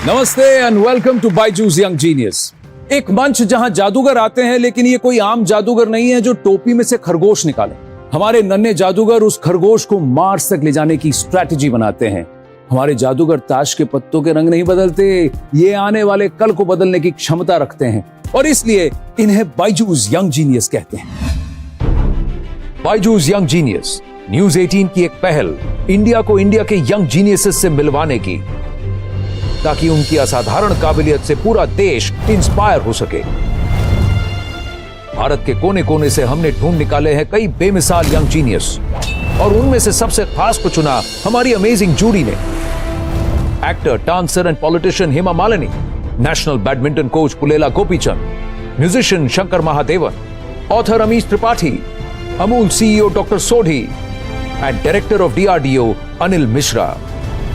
नमस्ते and welcome to Byju's young genius. एक मंच जहां जादूगर आते हैं, लेकिन ये कोई आम जादूगर नहीं है जो टोपी में से खरगोश निकाले। हमारे नन्हे जादूगर उस खरगोश को मार्स तक ले जाने की स्ट्रैटेजी बनाते हैं। हमारे जादूगर ताश के पत्तों के रंग नहीं बदलते, ये आने वाले कल को बदलने की क्षमता रखते हैं और इसलिए इन्हें बायजूस यंग जीनियस कहते हैं। बायजूस यंग जीनियस न्यूज 18 की एक पहल इंडिया को इंडिया के यंग जीनियसेस से मिलवाने की, ताकि उनकी असाधारण काबिलियत से पूरा देश इंस्पायर हो सके। भारत के कोने कोने से हमने ढूंढ निकाले हैं कई बेमिसाल यंग जीनियस और उनमें से सबसे खास को चुना हमारी अमेजिंग जूरी ने। Actor, dancer and politician Hema Malini, national badminton coach Pullela Gopichand, musician Shankar Mahadevan, author Amish Tripathi, Amul CEO doctor Sodhi and director of DRDO Anil Mishra.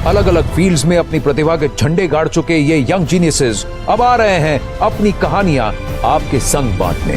अलग अलग फील्ड्स में अपनी प्रतिभा के झंडे गाड़ चुके ये यंग जीनियसेस अब आ रहे हैं अपनी कहानियां आपके संग बांटने।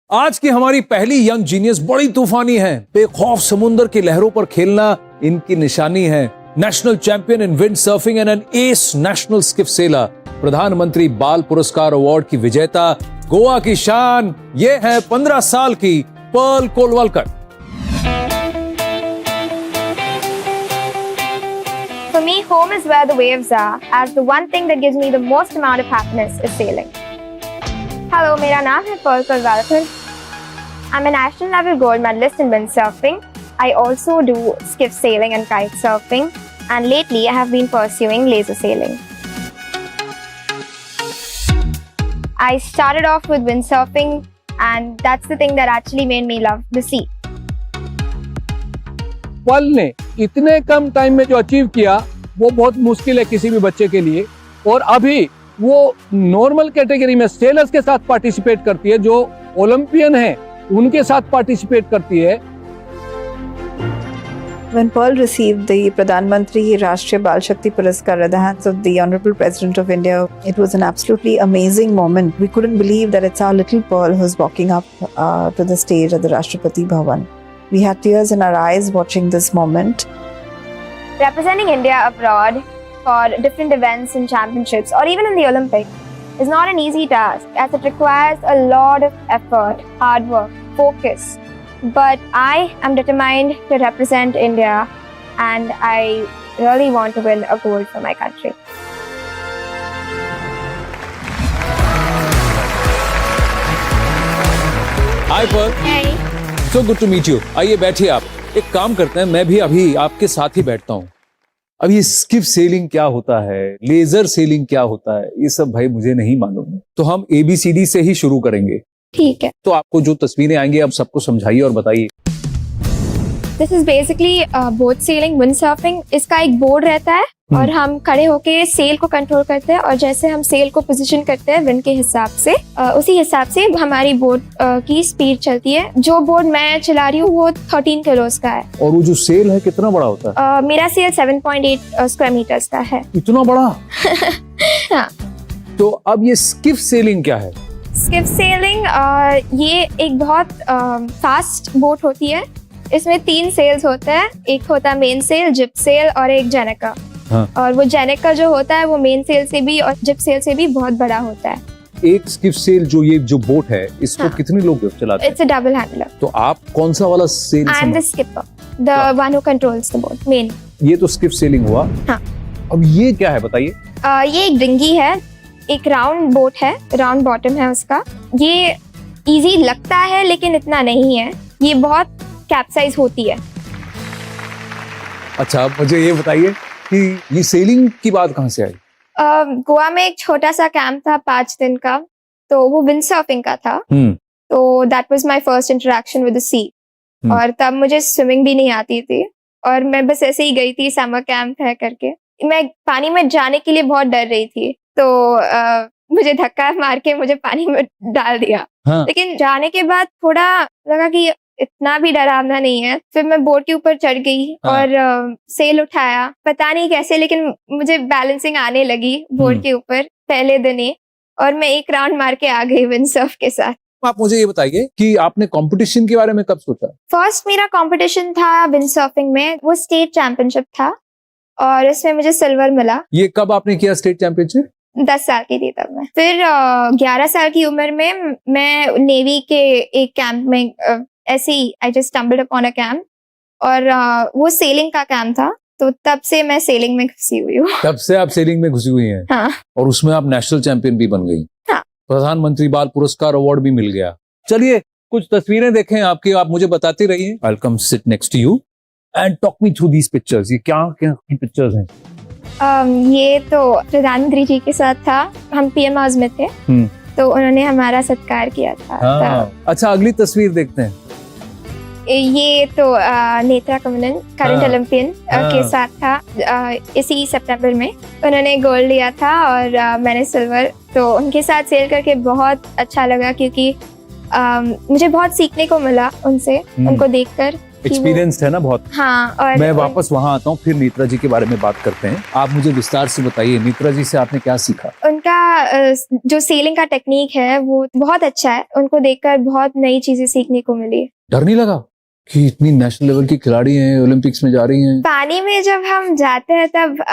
आज की हमारी पहली यंग जीनियस बड़ी तूफानी है। बेखौफ समुद्र की लहरों पर खेलना इनकी निशानी है। National champion in windsurfing and N S national skiff sailor, प्रधानमंत्री बाल पुरस्कार अवार्ड की विजेता, गोवा की शान, ये है 15 साल की Perl कोलवलकर। For me, home is where the waves are, as the one thing that gives me the most amount of happiness is sailing. Hello, मेरा नाम है Perl कोलवलकर. I'm a national level gold medalist in windsurfing. I also do skiff sailing and kite surfing, and lately I have been pursuing laser sailing. I started off with windsurfing, and that's the thing that actually made me love the sea. Pearl ने इतने कम time में जो achieve किया वो बहुत मुश्किल है किसी भी बच्चे के लिए, और अभी वो नॉर्मल कैटेगरी में सेलर्स के साथ पार्टिसिपेट करती है, जो ओलंपियन है उनके साथ पार्टिसिपेट करती है। When Pearl received the Pradhan Mantri Rashtriya Bal Shakti Puraskar at the hands of the Honorable President of India, it was an absolutely amazing moment. We couldn't believe that it's our little Pearl who's walking up to the stage at the Rashtrapati Bhavan. We had tears in our eyes watching this moment. Representing India abroad for different events and championships, or even in the Olympics, is not an easy task, as it requires a lot of effort, hard work, focus. But I am determined to represent India, and I really want to win a gold for my country. Hi Pearl. Hey. So good to meet you. आइए बैठिए आप। एक काम करते हैं, मैं भी अभी आपके साथ ही बैठता हूँ। अब ये स्किफ सेलिंग क्या होता है, लेजर सेलिंग क्या होता है, ये सब भाई मुझे नहीं मालूम है। तो हम ABCD से ही शुरू करेंगे। ठीक है। तो आपको जो तस्वीरें आएंगी आप सबको समझाइए और बताइए। This is basically boat sailing, windsurfing. इसका एक बोर्ड रहता है और हम खड़े होके सेल को कंट्रोल करते हैं, और जैसे हम सेल को पोजीशन करते हैं विंड के हिसाब से, उसी हिसाब से हमारी बोट की स्पीड चलती है। जो बोर्ड मैं चला रही हूँ वो 13 किलोस का है। और वो जो सेल है कितना बड़ा होता है? मेरा सेल 7.8 स्क्वायर मीटर्स का है। इतना बड़ा? हाँ। तो अब ये स्किफ सेलिंग क्या है? स्किफ सेलिंग ये एक बहुत फास्ट बोट होती है। इसमें 3 सेल्स होते हैं, एक होता है मेन सेल, जिप सेल और एक जेनेका। हाँ। और वो जेनेका जो होता है वो मेन सेल से भी और जिप सेल से भी बहुत बड़ा होता है। एक स्किफ सेल जो ये जो बोट है इसको हाँ। कितने लोग चलाते हैं? It's a double handler. तो आप कौन सा वाला sail? I am the skipper, the one who controls the boat main. ये तो स्किफ सेलिंग हुआ। हाँ। अब ये क्या है बताइए? ये एक डिंगी है, एक राउंड बोट है, राउंड बॉटम है उसका। ये इजी लगता है लेकिन इतना नहीं है, ये बहुत कैप्साइज होती है। अच्छा, मुझे ये बताइए कि ये सेलिंग की बात कहाँ से आई? गोवा में एक छोटा सा कैंप था 5 दिन का, तो वो विंड सर्फिंग का था। तो that was my first interaction with the sea, और तब मुझे स्विमिंग भी नहीं आती थी और मैं बस ऐसे ही गई थी, समर कैंप है करके। मैं पानी में जाने के लिए बहुत डर रही थी, तो मुझे धक्का मार के मुझे पानी में डाल दिया। हाँ। लेकिन जाने के बाद थोड़ा लगा कि इतना भी डरावना नहीं है। फिर मैं बोट के ऊपर चढ़ गई और सेल उठाया, पता नहीं कैसे लेकिन मुझे बैलेंसिंग आने लगी बोट के ऊपर पहले दिन ही। और मैं एक राउंड मार के आ गई विंडसर्फ के साथ। आप मुझे ये बताइए कि आपने कंपटीशन के बारे में कब सोचा? फर्स्ट मेरा कंपटीशन था विंडसर्फिंग में, वो स्टेट चैंपियनशिप था और इसमें मुझे सिल्वर मिला। ये कब आपने किया स्टेट चैंपियनशिप? 10 साल की थी तब मैं। फिर 11 साल की उम्र में मैं नेवी के एक कैंप में ऐसे ही I just stumbled upon a camp और वो सेलिंग का कैंप था, तो तब से मैं सेलिंग में घुसी हुई हूँ। तब से आप सेलिंग में घुसी हुई हैं? हाँ। और उसमें आप नेशनल चैंपियन भी बन गई। हाँ। प्रधानमंत्री बाल पुरस्कार अवार्ड भी मिल गया। चलिए कुछ तस्वीरें देखें आपकी, आप मुझे बताती रहिए। I will come sit next to you and talk me through these pictures. ये क्या क्या की पिक्चर्स हैं? ये तो प्रधानमंत्री जी के साथ था, हम पीएम हाउस में थे तो उन्होंने हमारा सत्कार किया था। हाँ। अच्छा, अगली तस्वीर देखते हैं। ये तो नेत्रा कमलन करंट हाँ। ओलंपियन के साथ था। इसी सितंबर में उन्होंने गोल्ड लिया था और मैंने सिल्वर, तो उनके साथ सेल करके बहुत अच्छा लगा क्योंकि मुझे बहुत सीखने को मिला उनसे, उनको देखकर। एक्सपीरियंस है ना बहुत। हाँ। और मैं वापस वहां आता हूँ, फिर नेत्रा जी के बारे में बात करते हैं। आप मुझे विस्तार से बताइए, नेत्रा जी से आपने क्या सीखा? उनका जो सेलिंग का टेक्निक है वो बहुत अच्छा है, उनको देखकर बहुत नई चीजें सीखने को मिली। डर नहीं लगा कि इतनी नेशनल लेवल की खिलाड़ी हैं, ओलंपिक्स में जा रही हैं? पानी में जब हम जाते हैं तब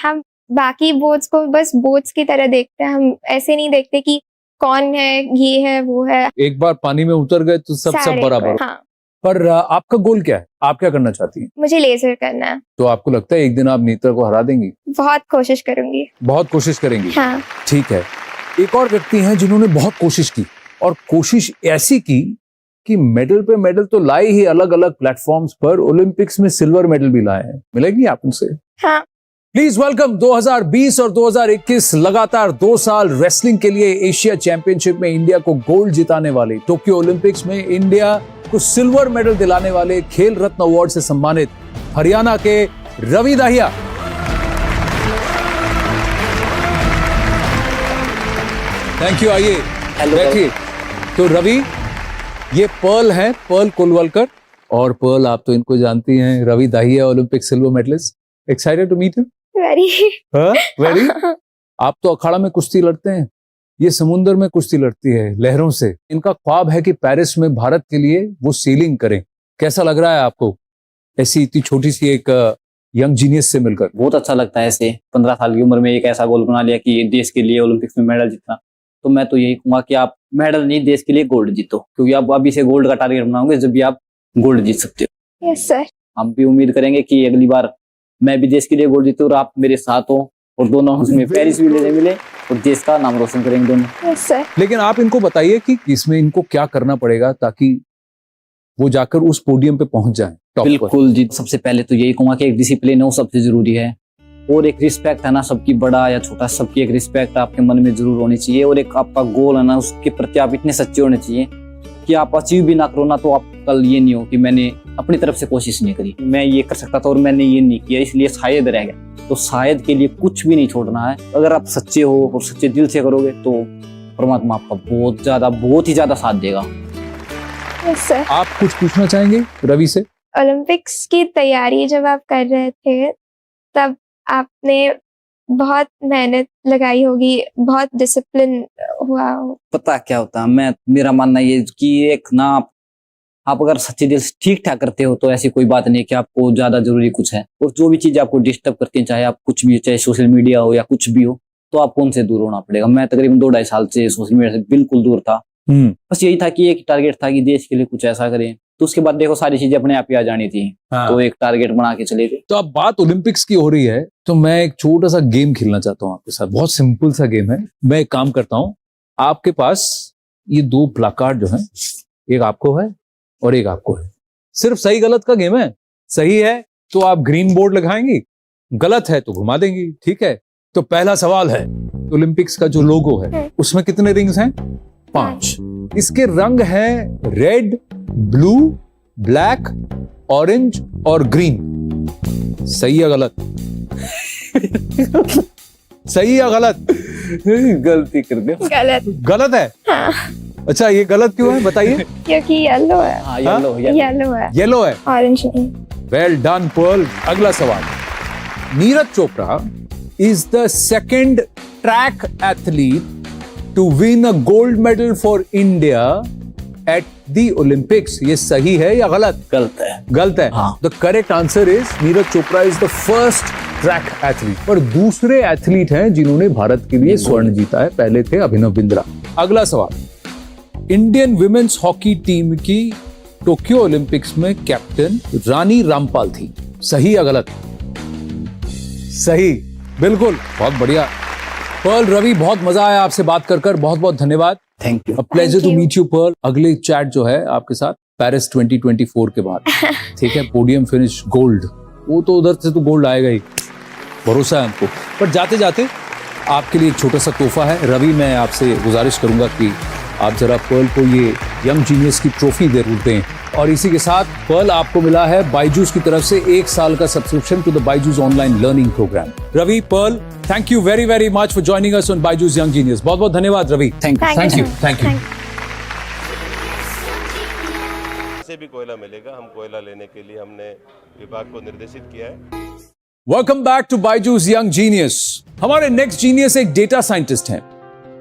हम बाकी बोट्स को बस बोट्स की तरह देखते हैं, हम ऐसे नहीं देखते कि कौन है, ये है, वो है। एक बार पानी में उतर गए तो सब बराबर। हाँ। पर आपका गोल क्या है? आप क्या करना चाहती हैं? मुझे लेजर करना है। तो आपको लगता है एक दिन आप नेत्रा को हरा देंगी? बहुत कोशिश करूंगी। बहुत कोशिश करेंगी? हाँ। ठीक है। एक और व्यक्ति हैं जिन्होंने बहुत कोशिश की, और कोशिश ऐसी की कि मेडल पे मेडल तो लाए ही, अलग अलग प्लेटफॉर्म्स पर ओलंपिक्स में सिल्वर मेडल भी लाए हैं। मिलेगी आप उनसे? हाँ। प्लीज वेलकम 2020 और 2021 लगातार 2 साल रेसलिंग के लिए एशिया चैंपियनशिप में इंडिया को गोल्ड जिताने वाले, टोक्यो ओलंपिक्स में इंडिया को सिल्वर मेडल दिलाने वाले, खेल रत्न अवार्ड से सम्मानित हरियाणा के रवि दाहिया। Thank you. आइए बैठिए। तो रवि, ये पर्ल है, पर्ल कोलवलकर। और पर्ल, आप तो इनको जानती हैं, Ravi Dahiya Olympic silver medalist. Excited to meet him? Very. आप तो अखाड़ा में कुश्ती लड़ते हैं, ये समुद्र में कुश्ती लड़ती है लहरों से। इनका ख्वाब है कि पेरिस में भारत के लिए वो सेलिंग करें। कैसा लग रहा है आपको ऐसी इतनी छोटी सी एक यंग जीनियस से मिलकर? बहुत अच्छा लगता है। ऐसे 15 साल की उम्र में एक ऐसा गोल बना लिया कि देश के लिए ओलंपिक्स में मेडल जीतना। तो मैं तो यही कहूंगा कि आप मेडल नहीं, देश के लिए गोल्ड जीतो, क्योंकि आप अभी से गोल्ड का टारगेट बनाओगे जब भी आप गोल्ड जीत सकते हो। Yes sir. हम भी उम्मीद करेंगे कि अगली बार मैं भी देश के लिए गोल्ड जीतूं और आप मेरे साथ हो, और दोनों उसमें पेरिस भी लेने मिले और देश का नाम रोशन करेंगे दोनों। Yes sir. लेकिन आप इनको बताइए कि इसमें इनको क्या करना पड़ेगा ताकि वो जाकर उस पोडियम पे पहुंच जाए, टॉप पर। बिल्कुल जी, सबसे पहले तो यही कहूंगा कि एक डिसिप्लिन है, वो सबसे जरूरी है, और एक रिस्पेक्ट है ना, सबकी बड़ा या छोटा सबकी एक रिस्पेक्ट आपके मन में जरूर होनी चाहिए, और एक आपका गोल है ना, उसके प्रति आप इतने सच्चे होने चाहिए कि आप अचीव भी ना करो ना तो आप कल ये नहीं हो कि मैंने अपनी तरफ से कोशिश नहीं करी, मैं ये कर सकता था और मैंने ये नहीं किया इसलिए शायद रह गया। तो शायद के लिए कुछ भी नहीं छोड़ना है। अगर आप सच्चे हो और सच्चे दिल से करोगे तो परमात्मा आपका बहुत ही ज्यादा साथ देगा। Yes sir. आप कुछ पूछना चाहेंगे रवि से? ओलंपिक्स की तैयारी जब आप कर रहे थे तब आपने बहुत मेहनत लगाई होगी, बहुत डिसिप्लिन हुआ हो। पता क्या होता है, मेरा मानना ये कि एक ना आप अगर सच्चे दिल से ठीक ठाक करते हो तो ऐसी कोई बात नहीं कि आपको ज्यादा जरूरी कुछ है, और जो भी चीज आपको डिस्टर्ब करती है, चाहे आप कुछ भी, चाहे सोशल मीडिया हो या कुछ भी हो, तो आपको उनसे दूर होना पड़ेगा। मैं तकरीबन 2-2.5 साल से सोशल मीडिया से बिल्कुल दूर था। बस यही था कि एक टारगेट था कि देश के लिए कुछ ऐसा करें, तो उसके बाद देखो सारी चीजें अपने आप ही आ जानी थी। हाँ। तो एक टारगेट बना के चले गए। तो अब बात ओलंपिक्स की हो रही है तो मैं एक छोटा सा गेम खेलना चाहता हूँ आपके साथ। बहुत सिंपल सा गेम है। मैं एक काम करता हूँ, आपके पास ये 2 प्लाकार्ड जो हैं, एक आपको है और एक आपको है। सिर्फ सही गलत का गेम है। सही है तो आप ग्रीन बोर्ड लगाएंगी, गलत है तो घुमा देंगी, ठीक है? तो पहला सवाल है, ओलंपिक्स का जो लोगो है उसमें कितने रिंग्स हैं? 5। इसके रंग हैं रेड, ब्लू, ब्लैक, ऑरेंज और ग्रीन। सही या गलत? सही या गलत? गलती कर दे। गलत है। हाँ। अच्छा, ये गलत क्यों है बताइए? क्योंकि येलो है। हाँ, येलो है, ऑरेंज नहीं। Well done Pearl. अगला सवाल, Neeraj Chopra is the second track athlete to win a gold medal for India at the Olympics. ये सही है या गलत? गलत है। गलत है। हाँ। The correct answer is Neeraj Chopra is the first track athlete। पर दूसरे एथलीट हैं जिन्होंने भारत के लिए स्वर्ण जीता है। पहले थे अभिनव बिंद्रा। अगला सवाल, इंडियन विमेन्स हॉकी टीम की टोक्यो ओलंपिक्स में कैप्टन रानी रामपाल थी। सही या गलत? सही, बिल्कुल, बहुत बढ़िया। पर्ल, रवि, बहुत मजा आया आपसे बात कर बहुत बहुत धन्यवाद। Thank you. Pleasure to you. Meet you Pearl. अगले चैट जो है आपके साथ पेरिस 2024 के बाद, ठीक है, पोडियम फिनिश गोल्ड, वो तो उधर से तो गोल्ड आएगा ही, भरोसा है हमको। पर जाते जाते आपके लिए एक छोटा सा तोहफा है। रवि, मैं आपसे गुजारिश करूंगा कि आप जरा पर्ल को ये यंग जीनियस की ट्रॉफी जरूर दें। और इसी के साथ पर्ल, आपको मिला है बायजूस की तरफ से 1 साल का subscription to the Byju's online learning program. Ravi, Pearl, thank you very very much for joining us on Byju's young genius. बहुत बहुत धन्यवाद Ravi. Thank you. Thank you. Thank you. से भी कोयला मिलेगा। हम कोयला लेने के लिए हमने विभाग को निर्देशित किया है। Welcome back to Byju's young genius. हमारे नेक्स्ट जीनियस एक डेटा साइंटिस्ट हैं।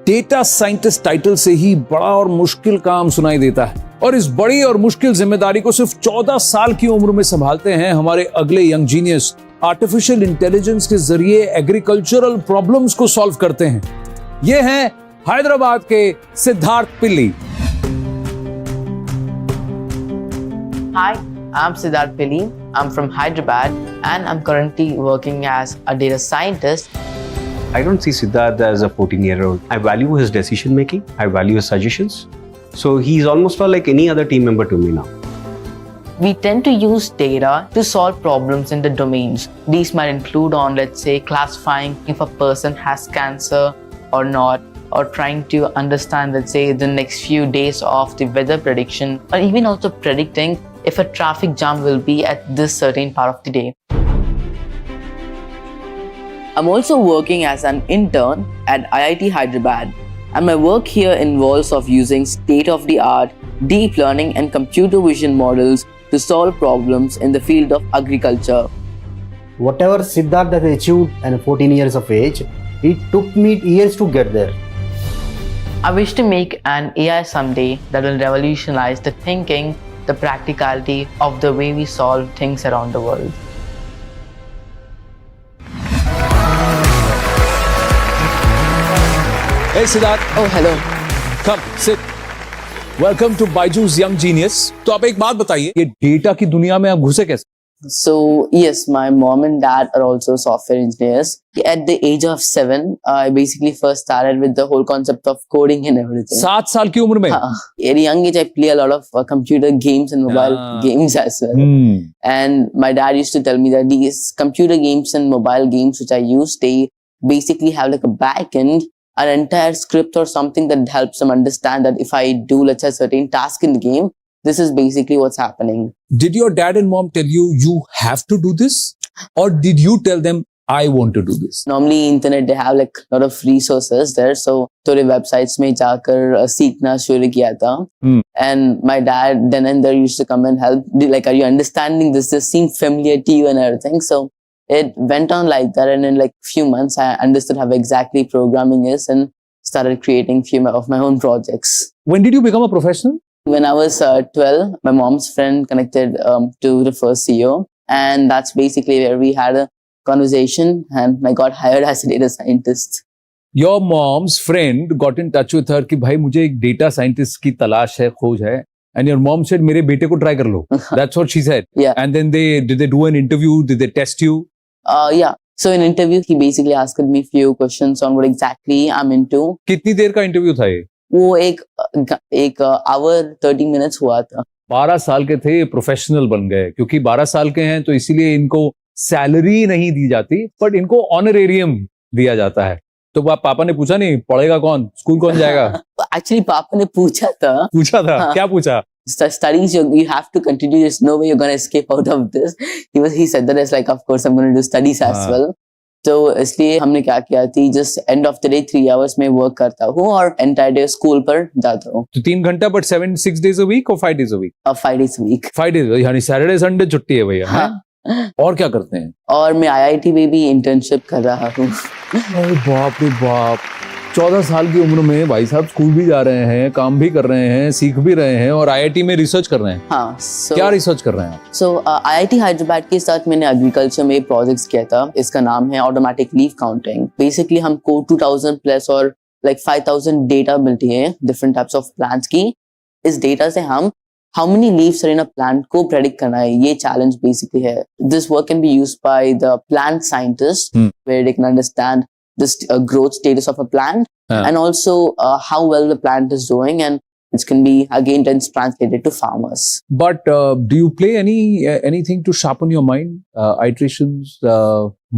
डेटा साइंटिस्ट टाइटल से ही बड़ा और मुश्किल काम सुनाई देता है, और इस बड़ी और मुश्किल जिम्मेदारी को सिर्फ 14 साल की उम्र में संभालते हैं हमारे अगले यंग जीनियस। आर्टिफिशियल इंटेलिजेंस के जरिए एग्रीकल्चरल प्रॉब्लम्स को सॉल्व करते हैं। ये हैं हैदराबाद के सिद्धार्थ पिल्ली। Hi, I'm Siddharth Pili. I'm from Hyderabad and I'm currently working as a data scientist. I don't see Siddharth as a 14-year-old. I value his decision making. I value his suggestions. So he's almost like any other team member to me now. We tend to use data to solve problems in the domains. These might include on, let's say, classifying if a person has cancer or not, or trying to understand, let's say, the next few days of the weather prediction, or even also predicting if a traffic jam will be at this certain part of the day. I'm also working as an intern at IIT Hyderabad, and my work here involves of using state-of-the-art deep learning and computer vision models to solve problems in the field of agriculture. Whatever Siddharth has achieved at 14 years of age, it took me years to get there. I wish to make an AI someday that will revolutionize the thinking, the practicality of the way we solve things around the world. Hey Siddharth, Oh, hello. come sit. Welcome to Byju's young genius. तो आप एक बात बताइए, ये data की दुनिया में आप घुसे कैसे? So, yes, my mom and dad are also software engineers. At the age of 7, I basically first started with the whole concept of coding and everything. 7 साल की उम्र में? At a young age, I play a lot of computer games and mobile games as well. And my dad used to tell me that these computer games and mobile games which I use, they basically have like a backend, an entire script or something that helps them understand that if I do, let's say, a certain task in the game, this is basically what's happening. Did your dad and mom tell you you have to do this, or did you tell them I want to do this? Normally, internet they have like a lot of resources there, so थोड़े websites में जाकर सीखना शुरू किया था. And my dad then and there used to come and help. Like, are you understanding this? This seemed familiar to you and everything. So it went on like that, and in like few months, I understood how exactly programming is and started creating few of my own projects. When did you become a professional? When I was 12, my mom's friend connected to the first CEO, and that's basically where we had a conversation, and I got hired as a data scientist. Your mom's friend got in touch with her कि भाई मुझे एक data scientist की तलाश है, खोज है, and your mom said मेरे बेटे को try कर लो. That's what she said. Yeah. And then did they do an interview? Did they test you? Yeah. So in interview, he basically asked me few questions on what exactly I'm into. कितनी देर का interview था ये? वो एक hour 30 minutes हुआ था. 12 साल के थे, प्रोफेशनल बन गए। क्योंकि 12 साल के हैं तो इसीलिए इनको सैलरी नहीं दी जाती, बट इनको ऑनरेरियम दिया जाता है। तो पापा ने पूछा नहीं पढ़ेगा कौन, स्कूल कौन जाएगा? Actually, पापा ने पूछा था. हाँ. क्या पूछा? Studies, you have to continue. There's no way you're going to escape out of this. He said that as like, of course, I'm going to do studies as well. तो इसलिए हमने क्या किया थी, just end of the day 3 hours में work करता हूँ और entire day school पर जाता हूँ. तो 3 घंटा, but 6 days a week or 5 days a week? 5 days a week. 5 days, यानी Saturday Sunday छुट्टी है भैया. हाँ. और क्या करते हैं? और मैं IIT में भी internship कर रहा हूँ. अरे बाप रे बाप, 14 साल की उम्र में भाई साहब स्कूल भी जा रहे हैं, काम भी कर रहे हैं, सीख भी रहे हैं और आईआईटी में रिसर्च कर रहे हैं। हाँ, क्या रिसर्च कर रहे हैं आप? सो IIT हैदराबाद के साथ मैंने एग्रीकल्चर में प्रोजेक्ट्स किया था। इसका नाम है ऑटोमेटिक लीफ काउंटिंग। बेसिकली हमको 2000 प्लस और लाइक 5000 डेटा मिलती है डिफरेंट टाइप्स ऑफ प्लांट्स की। इस डेटा से हम how many leaves are in a plant को predict करना है, ये challenge basically है। This work can be used by the plant scientists where they can understand this growth status of a plant and also how well the plant is doing, and it can be again then translated to farmers. But do you play anything to sharpen your mind? Iterations,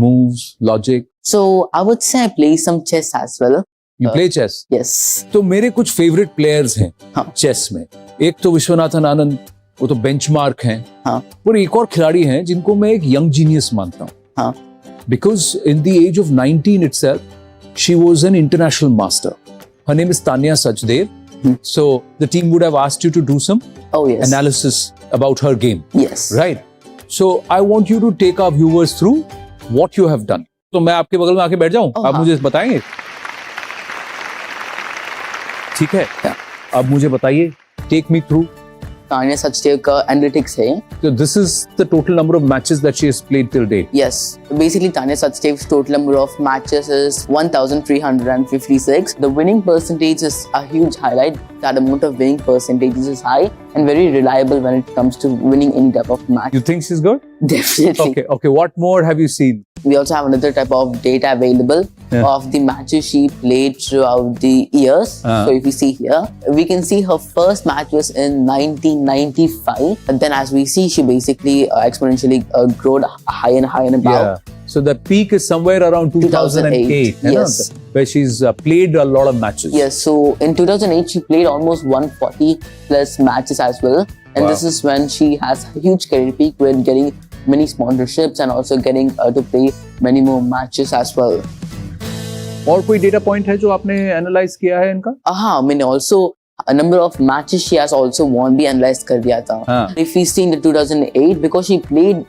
moves, logic? So I would say I play some chess as well. You play chess? Yes. तो मेरे कुछ favourite players हैं हाँ. Chess में। एक तो विश्वनाथन आनंद, वो तो बेंचमार्क हैं। हाँ. और एक और खिलाड़ी हैं जिनको मैं एक यंग जीनियस मानता हूँ। हाँ. Because in the age of 19 itself, she was an international master. Her name is Tanya Sachdev. So the team would have asked you to do some analysis about her game. Yes. Right. So I want you to take our viewers through what you have done. तो मैं आपके बगल में आके बैठ जाऊं? आप मुझे बताएंगे? ठीक है, अब मुझे बताइए, take me through. Tanya Sachdev का एनालिटिक्स है। So this is the total number of matches that she has played till date. Yes, basically Tanya Sachdev's total number of matches is 1356. The winning percentage is a huge highlight. That amount of winning percentage is high and very reliable when it comes to winning any type of match. You think she's good? Definitely. Okay. What more have you seen? We also have another type of data available of the matches she played throughout the years. So if you see here, we can see her first match was in 1995. And then as we see, she basically exponentially grew higher and higher and above. Yeah. So the peak is somewhere around 2008. Yes. Where she's played a lot of matches. Yes. So in 2008, she played almost 140 plus matches as well. And this is when she has a huge career peak when getting many sponsorships and also getting to play many more matches as well. और कोई data point है जो आपने analyse किया है इनका? हाँ, मैंने also a number of matches she has also won भी analyze कर दिया था. If we see in the 2008, because she played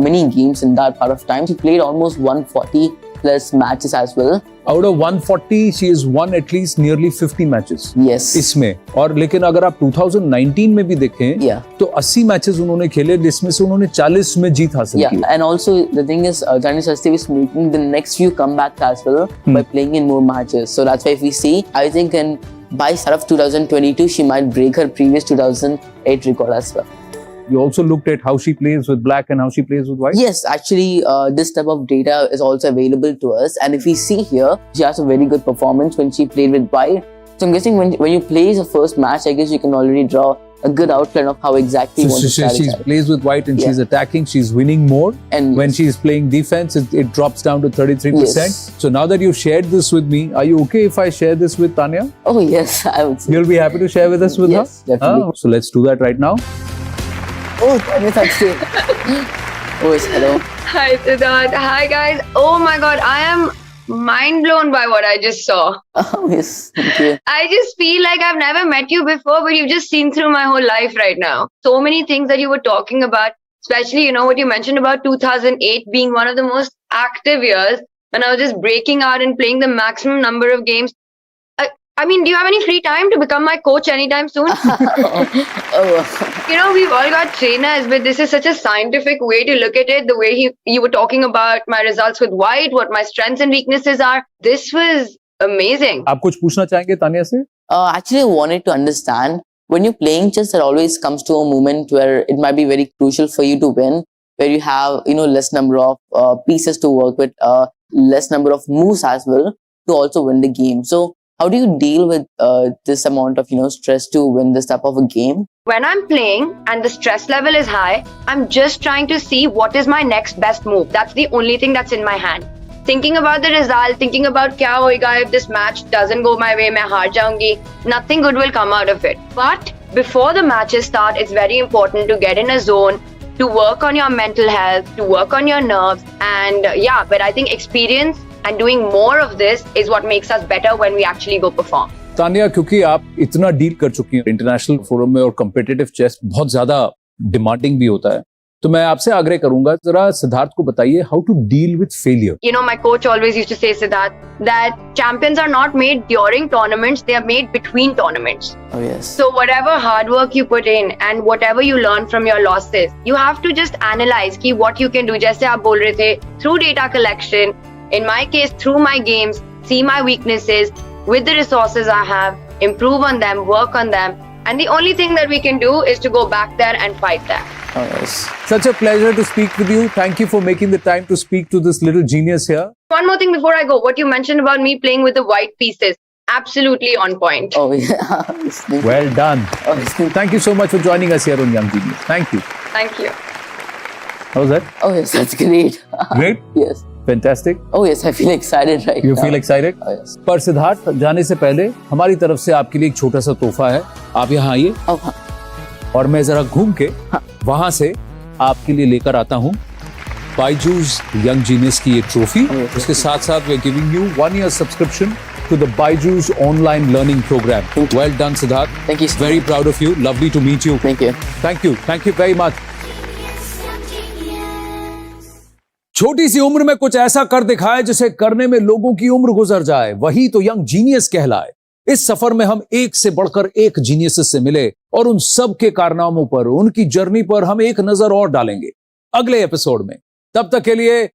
many games in that part of time, she played almost 140 plus matches as well. Out of 140, she has won at least nearly 50 matches. Yes. इसमें और लेकिन अगर आप 2019 में भी देखें तो 80 matches उन्होंने खेले जिसमें से उन्होंने 40 में जीत हासिल की। And also the thing is, Tanya Sachdev is making the next few comebacks as well by playing in more matches. So that's why if we see, I think by start of 2022, she might break her previous 2008 record as well. You also looked at how she plays with black and how she plays with white? Yes, actually, this type of data is also available to us. And if we see here, she has a very good performance when she played with white. So I'm guessing when you play the first match, I guess you can already draw a good outline of how exactly you want to strategize. She plays with white and she's attacking, she's winning more. And when she's playing defense, it drops down to 33%. Yes. So now that you've shared this with me, are you okay if I share this with Tanya? Oh yes, I would say. You'll be happy to share with us with her? Yes, definitely. So let's do that right now. Oh, Tanya Sachdev. Oh, yes, hello. Hi, Siddharth. Hi, guys. Oh my God, I am mind blown by what I just saw. Oh, yes, thank you. I just feel like I've never met you before, but you've just seen through my whole life right now. So many things that you were talking about, especially, you know, what you mentioned about 2008 being one of the most active years when I was just breaking out and playing the maximum number of games. I mean, do you have any free time to become my coach anytime soon? You know, we've all got trainers, but this is such a scientific way to look at it. The way you were talking about my results with white, what my strengths and weaknesses are. This was amazing. आप कुछ पूछना चाहेंगे तानिया से? Actually, I wanted to understand, when you're playing chess, there always comes to a moment where it might be very crucial for you to win, where you have, you know, less number of pieces to work with, less number of moves as well to also win the game. So how do you deal with this amount of, you know, stress to win this type of a game? When I'm playing and the stress level is high, I'm just trying to see what is my next best move. That's the only thing that's in my hand. Thinking about the result, thinking about kya hoega if this match doesn't go my way, main haar jaungi, nothing good will come out of it. But before the matches start, it's very important to get in a zone, to work on your mental health, to work on your nerves. And but I think experience and doing more of this is what makes us better when we actually go perform. Tania, क्योंकि आप इतना deal कर चुकी हैं international forum में और competitive chess बहुत ज्यादा डिमांडिंग भी होता है, तो मैं आपसे आग्रह करूंगा, जरा सिद्धार्थ को बताइए how to deal with failure. You know, my coach always used to say, Siddharth, that champions are not made during tournaments, they are made between tournaments. Oh yes. So whatever hard work you put in and whatever you learn from your losses, you have to just analyze ki what you can do. जैसे आप बोल रहे थे, through data collection, in my case, through my games, see my weaknesses, with the resources I have, improve on them, work on them. And the only thing that we can do is to go back there and fight that. Oh yes. Such a pleasure to speak with you. Thank you for making the time to speak to this little genius here. One more thing before I go, what you mentioned about me playing with the white pieces, absolutely on point. Oh yeah. Yes, thank you. Well done. Oh, yes, thank you. Thank you so much for joining us here on Young Genius. Thank you. Thank you. How was that? Oh yes, that's great. Great? Yes. Fantastic. Oh yes, I feel excited right You now. feel excited? Oh yes. पर सिद्धार्थ जाने से पहले हमारी तरफ से आपके लिए एक छोटा सा तोहफा है. आप यहाँ आइए Oh हाँ. और मैं जरा घूम के वहां से आपके लिए लेकर आता हूँ बायजूस यंग जीनियस की ये ट्रॉफी. उसके साथ साथ we are giving you 1 year subscription to the Byju's online learning program. Well done, Siddharth. Thank you. Very proud of you. Lovely to meet you. Thank you. Thank you. Thank you very much. छोटी सी उम्र में कुछ ऐसा कर दिखाए जिसे करने में लोगों की उम्र गुजर जाए, वही तो यंग जीनियस कहलाए. इस सफर में हम एक से बढ़कर एक जीनियस से मिले और उन सब के कारनामों पर, उनकी जर्नी पर हम एक नजर और डालेंगे अगले एपिसोड में. तब तक के लिए